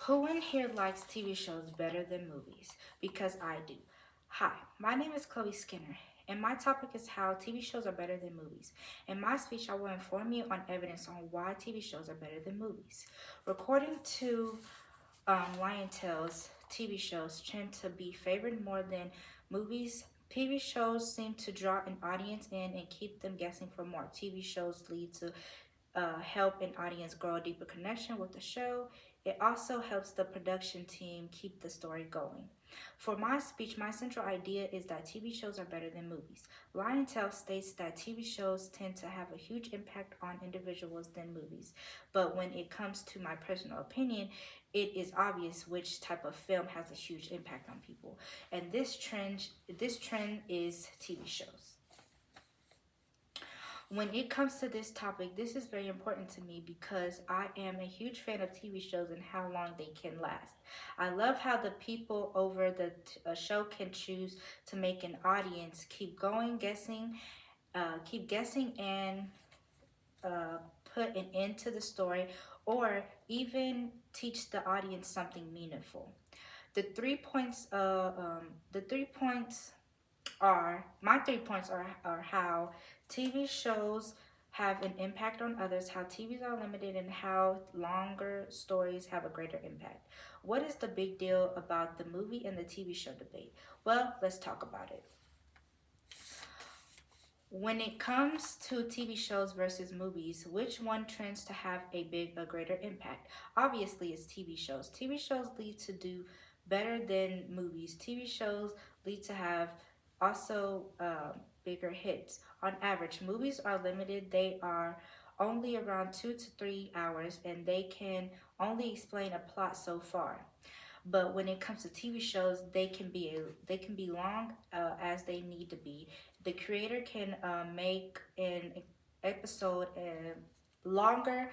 Who in here likes TV shows better than movies? Because I do. Hi, my name is Chloe Skinner, and my topic is how TV shows are better than movies. In my speech, I will inform you on evidence on why TV shows are better than movies. According to Lion Tales, TV shows tend to be favored more than movies. TV shows seem to draw an audience in and keep them guessing for more. TV shows lead to help an audience grow a deeper connection with the show. It also helps the production team keep the story going. For my speech, my central idea is that TV shows are better than movies. Liontel states that TV shows tend to have a huge impact on individuals than movies. But when it comes to my personal opinion, it is obvious which type of film has a huge impact on people. And this trend is TV shows. When it comes to this topic, this is very important to me because I am a huge fan of TV shows and how long they can last. I love how the people over the show can choose to make an audience keep going, keep guessing, and uh, put an end to the story, or even teach the audience something meaningful. The 3 points. The 3 points are my 3 points are how TV shows have an impact on others, how TVs are limited, and how longer stories have a greater impact. What is the big deal about the movie and the TV show debate? Well, let's talk about it. When it comes to TV shows versus movies, which one trends to have a greater impact? Obviously, it's TV shows. TV shows lead to do better than movies. TV shows lead to have also bigger hits. On average, movies are limited. They are only around 2 to 3 hours, and they can only explain a plot so far. But when it comes to TV shows, they can be long as they need to be. The creator can make an episode longer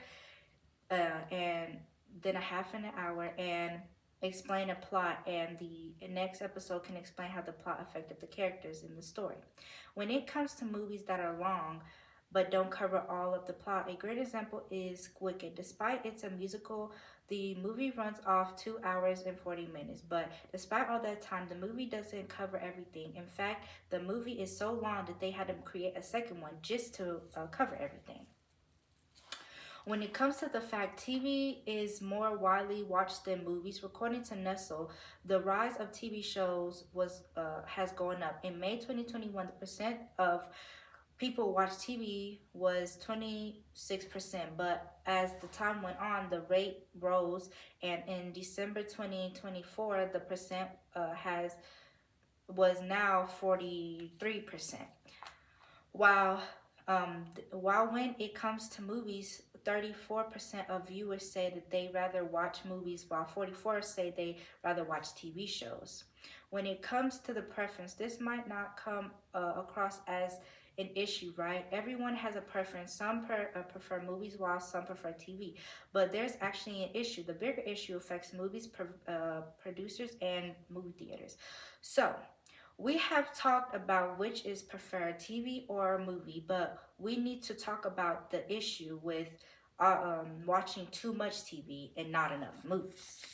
and then a half an hour and explain a plot, and the next episode can explain how the plot affected the characters in the story. When it comes to movies that are long but don't cover all of the plot, a great example is Wicked. Despite it's a musical, the movie runs off 2 hours and 40 minutes, but despite all that time, the movie doesn't cover everything. In fact, the movie is so long that they had to create a second one just to cover everything. When it comes to the fact TV is more widely watched than movies, according to Nestle, the rise of TV shows was has gone up. In May 2021, the percent of people watch TV was 26%, but as the time went on, the rate rose, and in December 2024, the percent has was now 43%. While while when it comes to movies, 34% of viewers say that they rather watch movies, while 44 say they rather watch TV shows. When it comes to the preference, this might not come across as an issue, right? Everyone has a preference. Some prefer movies while some prefer TV. But there's actually an issue. The bigger issue affects movies, producers, and movie theaters. So, we have talked about which is preferred, TV or movie, but we need to talk about the issue with watching too much TV and not enough movies.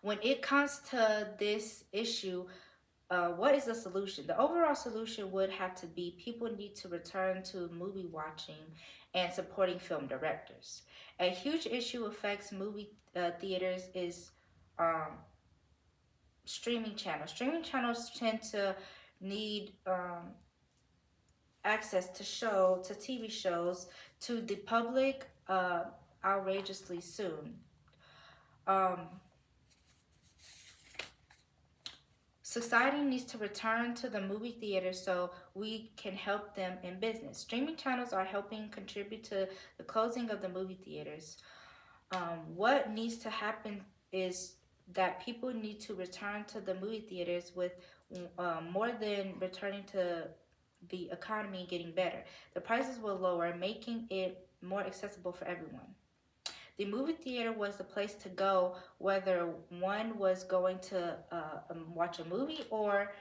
When it comes to this issue, what is the solution? The overall solution would have to be people need to return to movie watching and supporting film directors. A huge issue affects movie theaters is um, streaming channels. Streaming channels tend to need access to TV shows to the public outrageously soon. Um, Society needs to return to the movie theater so we can help them in business. Streaming channels are helping contribute to the closing of the movie theaters. What needs to happen is that people need to return to the movie theaters with more than returning to the economy getting better. The prices will lower, making it more accessible for everyone. The movie theater was the place to go, whether one was going to watch a movie or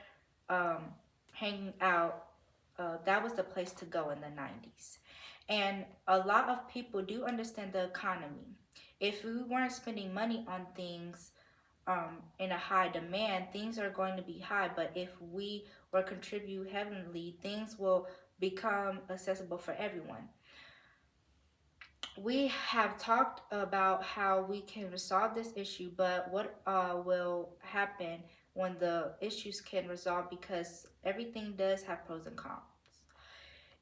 um, hanging out. That was the place to go in the 90s. And a lot of people do understand the economy. If we weren't spending money on things in a high demand, things are going to be high. But if we were contribute heavily, things will become accessible for everyone. We have talked about how we can resolve this issue, but what will happen when the issues can resolve, because everything does have pros and cons.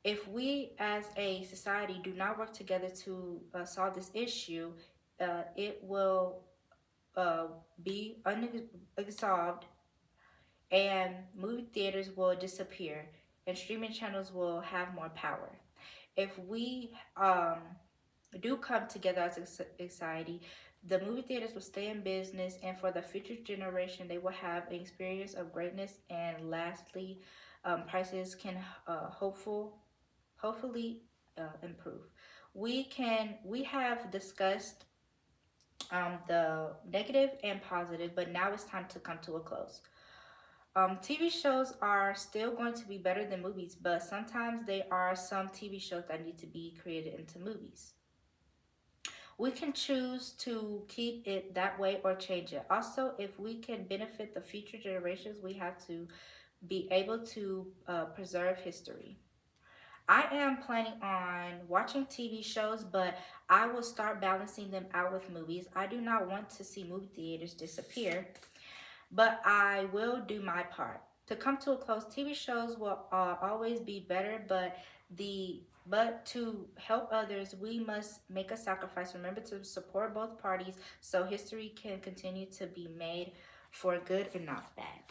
If we as a society do not work together to solve this issue, it will uh, be unsolved, and movie theaters will disappear and streaming channels will have more power. If we do come together as a society, the movie theaters will stay in business, and for the future generation, they will have an experience of greatness. And lastly, prices can hopefully improve. We have discussed the negative and positive, but now it's time to come to a close. TV shows are still going to be better than movies, but sometimes there are some TV shows that need to be created into movies. We can choose to keep it that way or change it. Also, if we can benefit the future generations, we have to be able to preserve history. I am planning on watching TV shows, but I will start balancing them out with movies. I do not want to see movie theaters disappear, but I will do my part. To come to a close, TV shows will always be better, but to help others, we must make a sacrifice. Remember to support both parties so history can continue to be made for good and not bad.